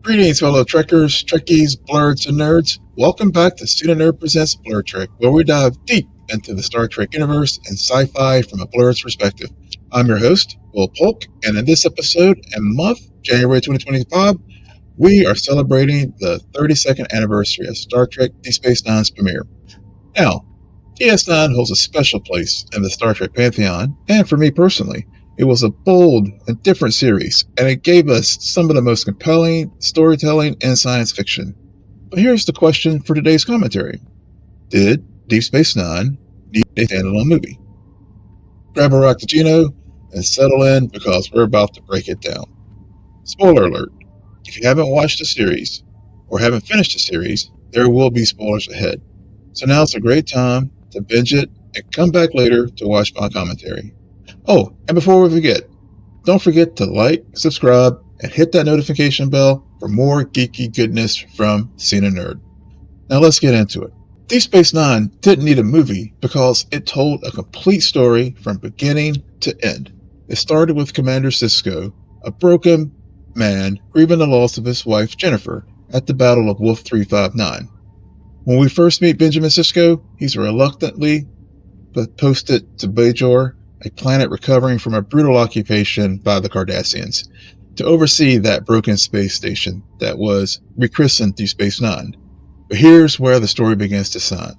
Greetings, fellow Trekkers, Trekkies, Blurs, and Nerds. Welcome back to Student Nerd Presents Blur Trek, where we dive deep into the Star Trek universe and sci-fi from a blur's perspective. I'm your host, Will Polk, and in this episode and month, January 2025, we are celebrating the 32nd anniversary of Star Trek Deep Space Nine's premiere. Now, DS9 holds a special place in the Star Trek pantheon, and for me personally, it was a bold and different series, and it gave us some of the most compelling storytelling in science fiction. But here's the question for today's commentary. Did Deep Space Nine need a standalone movie? Grab a Raktajino and settle in because we're about to break it down. Spoiler alert, if you haven't watched the series or haven't finished the series, there will be spoilers ahead. So now's a great time to binge it and come back later to watch my commentary. Oh, and before we forget, don't forget to like, subscribe, and hit that notification bell for more geeky goodness from Scene a Nerd. Now let's get into it. Deep Space Nine didn't need a movie because it told a complete story from beginning to end. It started with Commander Sisko, a broken man grieving the loss of his wife Jennifer at the Battle of Wolf 359. When we first meet Benjamin Sisko, he's reluctantly posted to Bajor, a planet recovering from a brutal occupation by the Cardassians, to oversee that broken space station that was rechristened Deep Space Nine. But here's where the story begins to shine.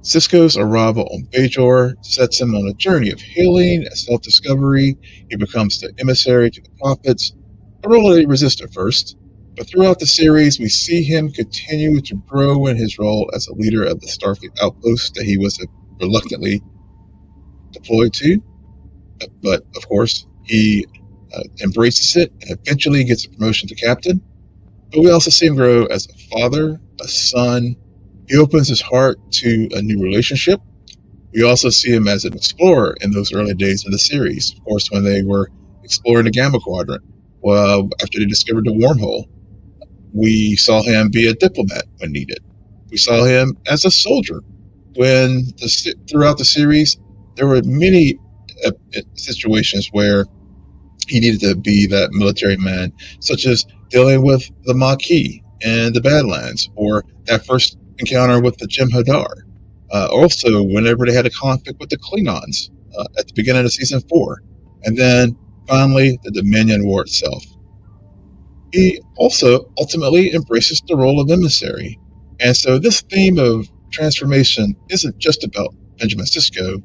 Sisko's arrival on Bajor sets him on a journey of healing and self-discovery. He becomes the emissary to the prophets, a role that he resists at first. But throughout the series, we see him continue to grow in his role as a leader of the Starfleet outpost that he was reluctantly deployed to. But of course, he embraces it and eventually gets a promotion to captain. But we also see him grow as a father, a son. He opens his heart to a new relationship. We also see him as an explorer in those early days of the series. Of course, when they were exploring the Gamma Quadrant, well, after they discovered the wormhole, we saw him be a diplomat when needed. We saw him as a soldier. Throughout the series, there were many situations where he needed to be that military man, such as dealing with the Maquis and the Badlands, or that first encounter with the Jem'Hadar. Also, whenever they had a conflict with the Klingons at the beginning of season 4, and then finally the Dominion War itself. He also ultimately embraces the role of emissary, and so this theme of transformation isn't just about Benjamin Sisko.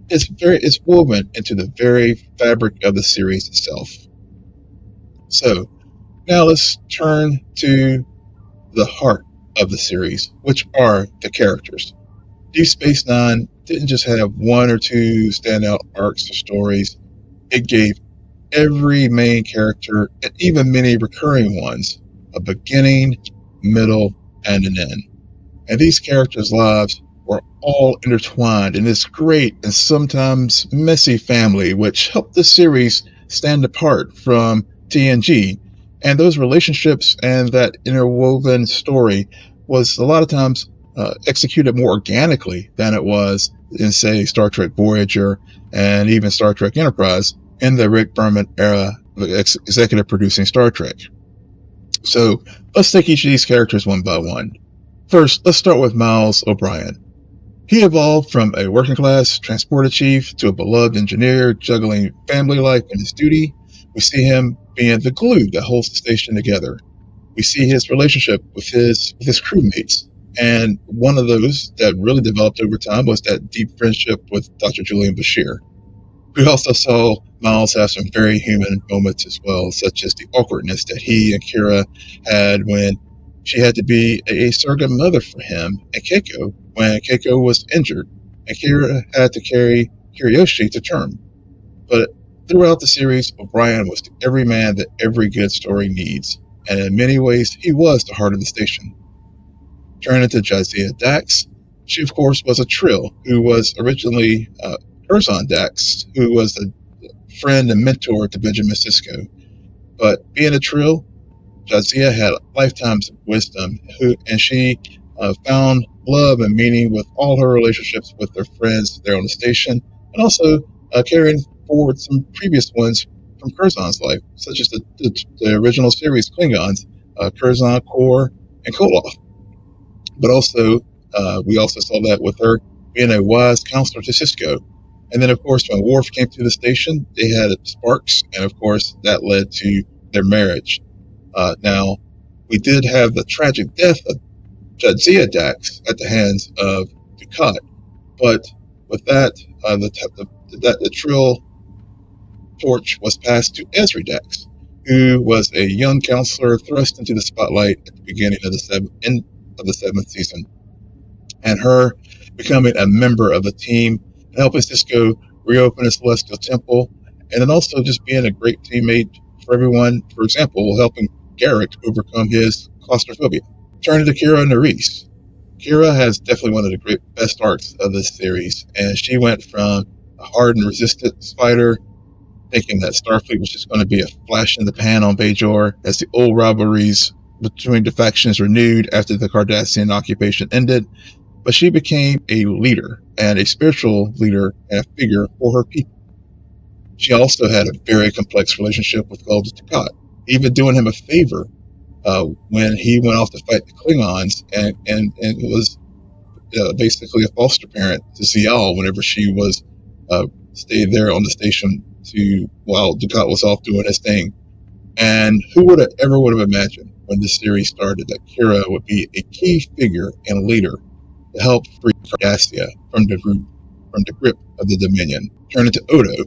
It's woven into the very fabric of the series itself. So now let's turn to the heart of the series, which are the characters. Deep Space Nine didn't just have one or two standout arcs or stories. It gave every main character, and even many recurring ones, a beginning, middle, and an end. And these characters' lives were all intertwined in this great and sometimes messy family, which helped the series stand apart from TNG. And those relationships and that interwoven story was a lot of times executed more organically than it was in, say, Star Trek Voyager and even Star Trek Enterprise in the Rick Berman era of executive producing Star Trek. So let's take each of these characters one by one. First, let's start with Miles O'Brien. He evolved from a working-class transporter chief to a beloved engineer juggling family life and his duty. We see him being the glue that holds the station together. We see his relationship with his crewmates, and one of those that really developed over time was that deep friendship with Dr. Julian Bashir. We also saw Miles have some very human moments as well, such as the awkwardness that he and Kira had when she had to be a surrogate mother for him and Keiko when Keiko was injured, and Kira had to carry Kiriyoshi to term. But throughout the series, O'Brien was the everyman that every good story needs, and in many ways, he was the heart of the station. Turning to Jadzia Dax, she of course was a Trill who was originally Curzon Dax, who was a friend and mentor to Benjamin Sisko. But being a Trill, Jadzia had lifetimes of wisdom, and she found love and meaning with all her relationships with her friends there on the station, and also carrying forward some previous ones from Curzon's life, such as the original series Klingons, Curzon, Core, and Koloth. But also, we also saw that with her being a wise counselor to Sisko. And then, of course, when Worf came to the station, they had sparks, and of course, that led to their marriage. Now, we did have the tragic death of Jadzia Dax at the hands of Dukat, but with that, the Trill torch was passed to Ezri Dax, who was a young counselor thrust into the spotlight at the beginning of the seventh season, and her becoming a member of the team and helping Sisko reopen the Celestial Temple, and then also just being a great teammate for everyone. For example, helping Garak overcome his claustrophobia. Turning to Kira Nerys. Kira has definitely one of the best arcs of this series, and she went from a hardened resistance fighter, thinking that Starfleet was just going to be a flash in the pan on Bajor as the old rivalries between the factions renewed after the Cardassian occupation ended, but she became a leader and a spiritual leader and a figure for her people. She also had a very complex relationship with Gul Dukat, even doing him a favor when he went off to fight the Klingons and was basically a foster parent to Zial whenever she was stayed there on the station while Dukat was off doing his thing. And who would have imagined when this series started that Kira would be a key figure and leader to help free Cardassia from the grip of the Dominion. Turning to Odo,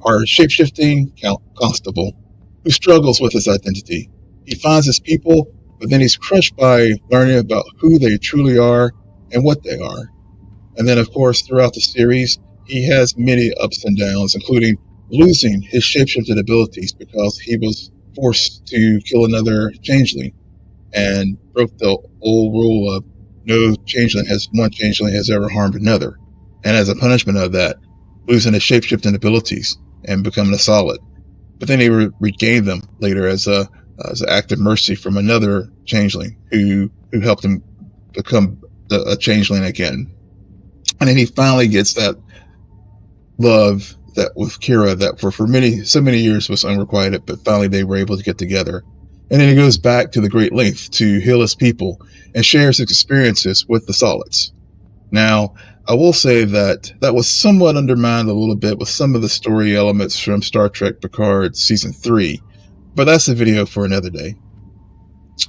our shapeshifting constable, who struggles with his identity. He finds his people, but then he's crushed by learning about who they truly are and what they are. And then, of course, throughout the series, he has many ups and downs, including losing his shapeshifted abilities because he was forced to kill another changeling and broke the old rule of one changeling has ever harmed another. And as a punishment of that, losing his shapeshifting abilities and becoming a solid. But then he regained them later as an act of mercy from another changeling who helped him become a changeling again. And then he finally gets that love that with Kira that for so many years was unrequited, but finally they were able to get together. And then he goes back to the great length to heal his people and shares his experiences with the solids. Now, I will say that was somewhat undermined a little bit with some of the story elements from Star Trek Picard Season 3, but that's a video for another day.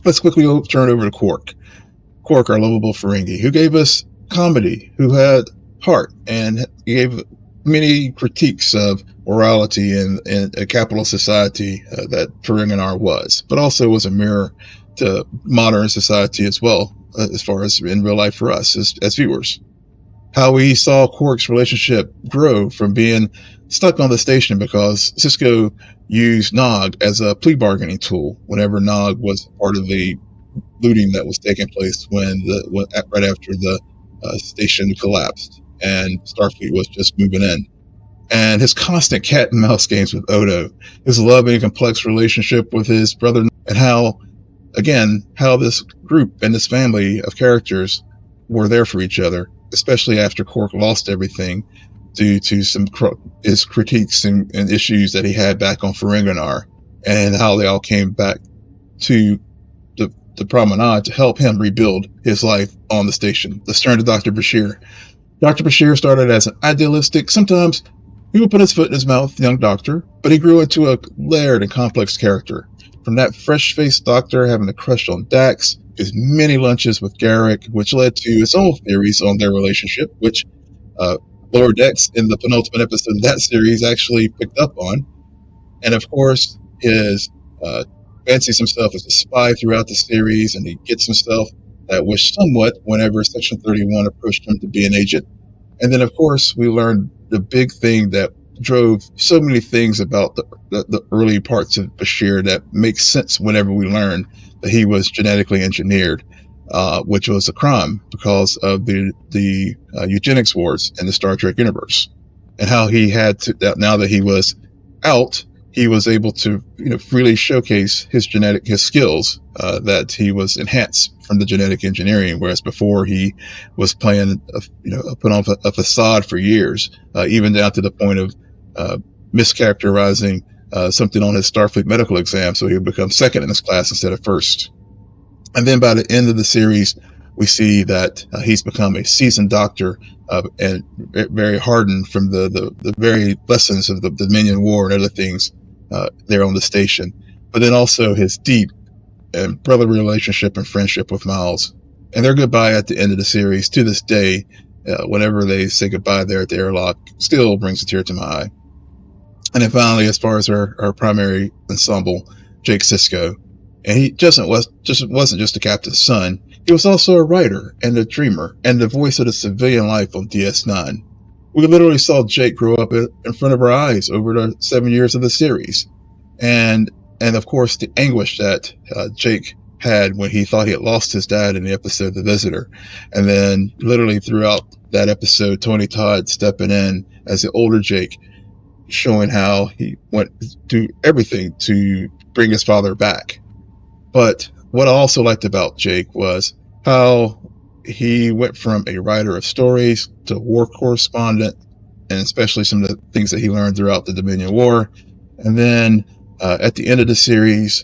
Let's quickly turn over to Quark. Quark, our lovable Ferengi, who gave us comedy, who had heart, and gave many critiques of morality in a capitalist society that Ferenginar was, but also was a mirror to modern society as well, as far as in real life for us as viewers. How we saw Quark's relationship grow from being stuck on the station because Sisko used Nog as a plea bargaining tool whenever Nog was part of the looting that was taking place right after the station collapsed and Starfleet was just moving in. And his constant cat and mouse games with Odo, his loving and complex relationship with his brother, and how this group and this family of characters were there for each other, especially after Quark lost everything due to his critiques and issues that he had back on Ferenginar, and how they all came back to the promenade to help him rebuild his life on the station. Let's turn to Dr. Bashir. Dr. Bashir started as an idealistic, sometimes he would put his foot in his mouth, young doctor, but he grew into a layered and complex character. From that fresh-faced doctor having a crush on Dax, his many lunches with Garak, which led to his own theories on their relationship, which Lower Decks in the penultimate episode of that series actually picked up on. And of course, his fancies himself as a spy throughout the series, and he gets himself that wish somewhat whenever Section 31 approached him to be an agent. And then, of course, we learned the big thing that drove so many things about the early parts of Bashir that makes sense whenever we learn that he was genetically engineered, which was a crime because of the eugenics wars in the Star Trek universe, and how he had to, now that he was out, he was able to freely showcase his skills that he was enhanced from the genetic engineering, whereas before he was playing put on a facade for years, even down to the point of mischaracterizing something on his Starfleet medical exam, so he would become second in his class instead of first. And then by the end of the series, we see that he's become a seasoned doctor and very hardened from the very lessons of the Dominion War and other things there on the station. But then also his deep and brotherly relationship and friendship with Miles. And their goodbye at the end of the series, to this day, whenever they say goodbye there at the airlock, still brings a tear to my eye. And then finally, as far as our primary ensemble, Jake Sisko, and he wasn't just a captain's son. He was also a writer and a dreamer and the voice of the civilian life on DS9. We literally saw Jake grow up in front of our eyes over the 7 years of the series, and of course the anguish that Jake had when he thought he had lost his dad in the episode The Visitor, and then literally throughout that episode, Tony Todd stepping in as the older Jake, showing how he went to everything to bring his father back. But what I also liked about Jake was how he went from a writer of stories to war correspondent, and especially some of the things that he learned throughout the Dominion War. And then at the end of the series,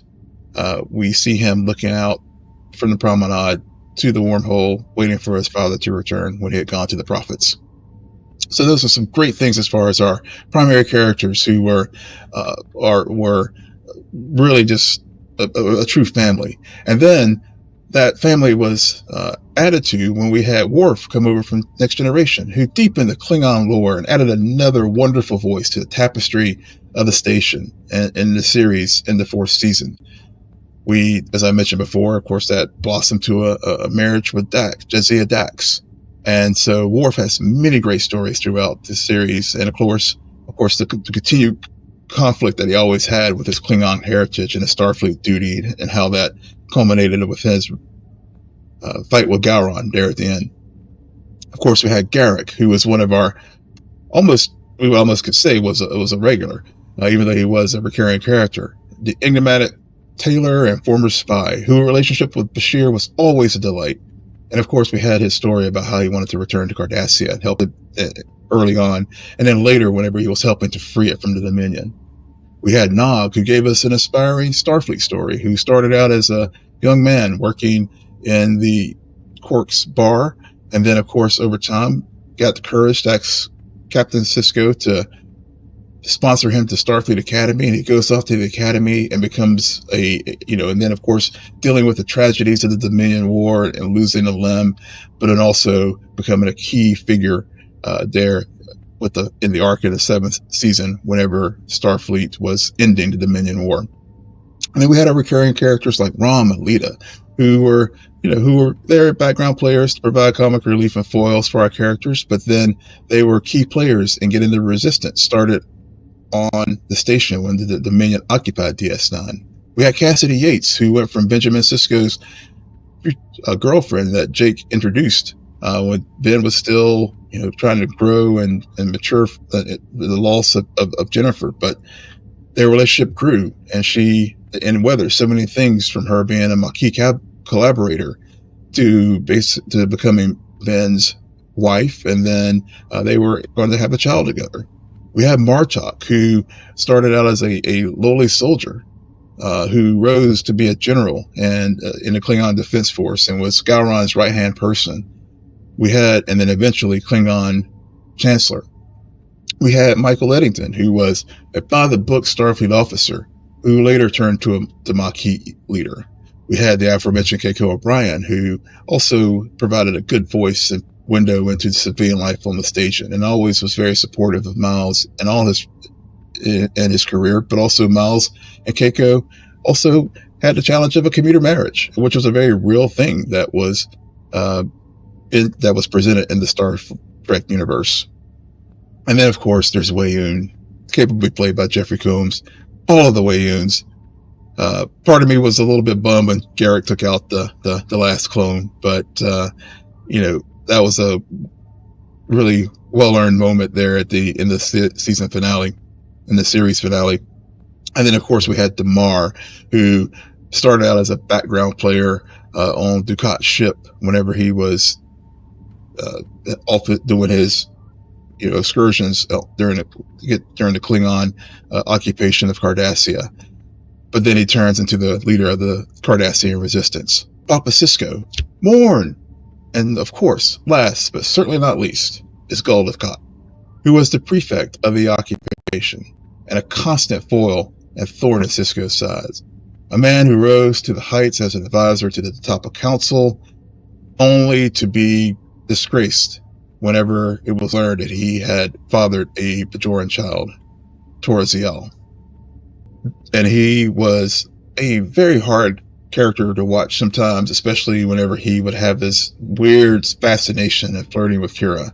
we see him looking out from the promenade to the wormhole, waiting for his father to return when he had gone to the prophets. So those are some great things as far as our primary characters who were really just a true family. And then that family was added to when we had Worf come over from Next Generation, who deepened the Klingon lore and added another wonderful voice to the tapestry of the station and in the series in the fourth season. We, as I mentioned before, of course, that blossomed to a marriage with Dax, Jadzia Dax. And so Worf has many great stories throughout the series, and of course, the continued conflict that he always had with his Klingon heritage and his Starfleet duty, and how that culminated with his fight with Gowron there at the end. Of course, we had Garak, who was one of our we almost could say was a regular, even though he was a recurring character. The enigmatic tailor and former spy, whose relationship with Bashir was always a delight. And of course, we had his story about how he wanted to return to Cardassia and help it early on, and then later whenever he was helping to free it from the Dominion. We had Nog, who gave us an inspiring Starfleet story, who started out as a young man working in the Quark's bar, and then, of course, over time, got the courage to ask Captain Sisko to sponsor him to Starfleet Academy, and he goes off to the Academy and becomes and then, of course, dealing with the tragedies of the Dominion War and losing a limb, but then also becoming a key figure there in the arc of the seventh season whenever Starfleet was ending the Dominion War. And then we had our recurring characters like Rom and Lita, who were their background players to provide comic relief and foils for our characters, but then they were key players in getting the Resistance started on the station when the Dominion occupied DS9. We had Cassidy Yates, who went from Benjamin Sisko's girlfriend that Jake introduced when Ben was still, trying to grow and mature the loss of Jennifer. But their relationship grew, and weathered so many things, from her being a Maquis collaborator to becoming Ben's wife, and then they were going to have a child together. We had Martok, who started out as a lowly soldier, who rose to be a general and in the Klingon Defense Force, and was Gowron's right-hand person. And then eventually Klingon Chancellor. We had Michael Eddington, who was a by-the-book Starfleet officer, who later turned to the Maquis leader. We had the aforementioned Keiko O'Brien, who also provided a good voice and window into the civilian life on the station, and always was very supportive of Miles and his career. But also Miles and Keiko also had the challenge of a commuter marriage, which was a very real thing that was presented in the Star Trek universe. And then, of course, there's Weyoun, capably played by Jeffrey Combs. All of the Weyouns. Part of me was a little bit bummed when Garak took out the last clone, but that was a really well-earned moment there in the season finale, in the series finale. And then, of course, we had Damar, who started out as a background player on Dukat's ship whenever he was off doing his excursions during the Klingon occupation of Cardassia. But then he turns into the leader of the Cardassian resistance, Papa Sisko, Morn, and of course, last but certainly not least, is Goldifcott, who was the prefect of the occupation and a constant foil and thorn in Sisko's sides. A man who rose to the heights as an advisor to the top of council, only to be disgraced whenever it was learned that he had fathered a Bajoran child, Toraziel. And he was a very hard character to watch sometimes, especially whenever he would have this weird fascination and flirting with Kira.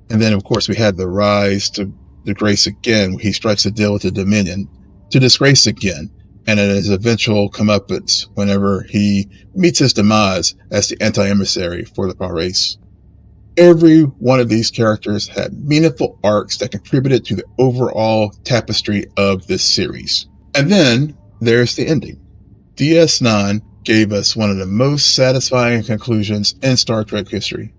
And then, of course, we had the rise to disgrace again. He strikes a deal with the Dominion to disgrace again, and in his eventual comeuppance whenever he meets his demise as the anti-emissary for the Power race. Every one of these characters had meaningful arcs that contributed to the overall tapestry of this series. And then there's the ending. DS9 gave us one of the most satisfying conclusions in Star Trek history.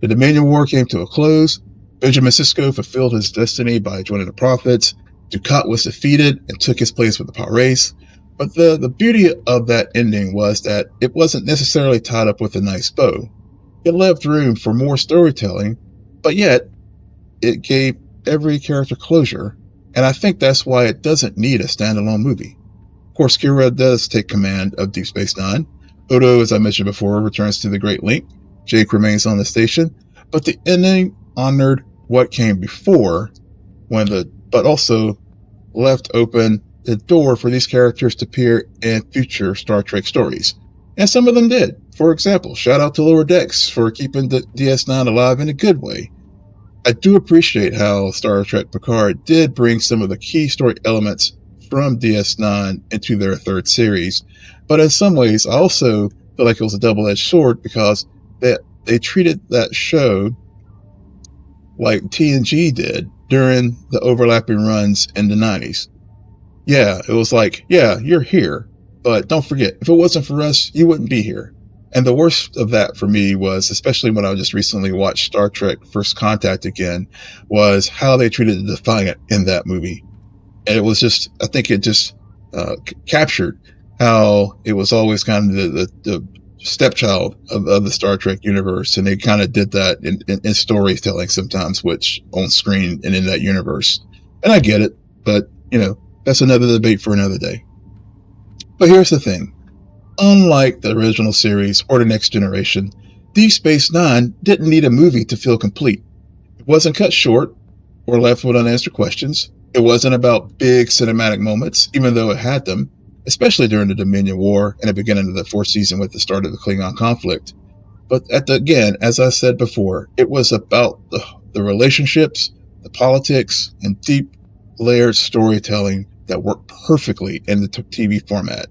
The Dominion War came to a close. Benjamin Sisko fulfilled his destiny by joining the Prophets. Dukat was defeated and took his place with the Power race. But the beauty of that ending was that it wasn't necessarily tied up with a nice bow. It left room for more storytelling, but yet it gave every character closure, and I think that's why it doesn't need a standalone movie. Of course, Kira does take command of Deep Space Nine. Odo, as I mentioned before, returns to the Great Link. Jake remains on the station, but the ending honored what came before, but also left open the door for these characters to appear in future Star Trek stories. And some of them did. For example, shout out to Lower Decks for keeping the DS9 alive in a good way. I do appreciate how Star Trek Picard did bring some of the key story elements from DS9 into their third series, but in some ways I also feel like it was a double-edged sword because they treated that show like TNG did during the overlapping runs in the 90s. Yeah, it was like, yeah, you're here, but don't forget, if it wasn't for us, you wouldn't be here. And the worst of that for me was, especially when I just recently watched Star Trek First Contact again, was how they treated the Defiant in that movie. And it was just, I think it just captured how it was always kind of the stepchild of the Star Trek universe. And they kind of did that in storytelling sometimes, which on screen and in that universe. And I get it, but, that's another debate for another day. But here's the thing. Unlike the original series or the Next Generation, Deep Space Nine didn't need a movie to feel complete. It wasn't cut short or left with unanswered questions. It wasn't about big cinematic moments, even though it had them, especially during the Dominion War and the beginning of the fourth season with the start of the Klingon conflict. But again, as I said before, it was about the relationships, the politics, and deep layered storytelling that worked perfectly in the TV format.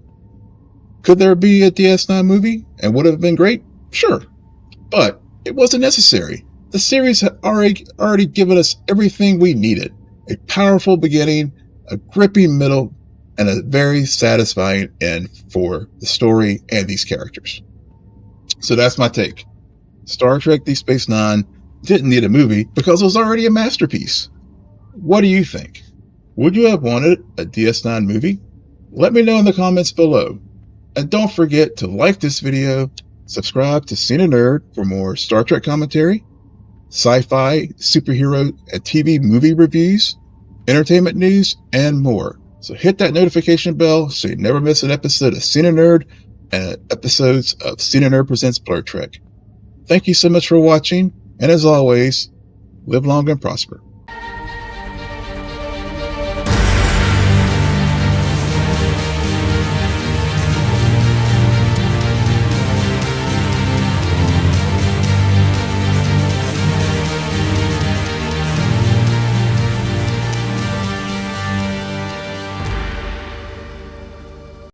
Could there be a DS9 movie? And would it have been great? Sure. But it wasn't necessary. The series had already given us everything we needed. A powerful beginning, a gripping middle, and a very satisfying end for the story and these characters. So that's my take. Star Trek Deep Space Nine didn't need a movie because it was already a masterpiece. What do you think? Would you have wanted a DS9 movie? Let me know in the comments below. And don't forget to like this video, subscribe to Cine Nerd for more Star Trek commentary, sci-fi, superhero, and TV movie reviews, entertainment news, and more. So hit that notification bell so you never miss an episode of Cine Nerd and episodes of Cine Nerd Presents Blur Trek. Thank you so much for watching, and as always, live long and prosper.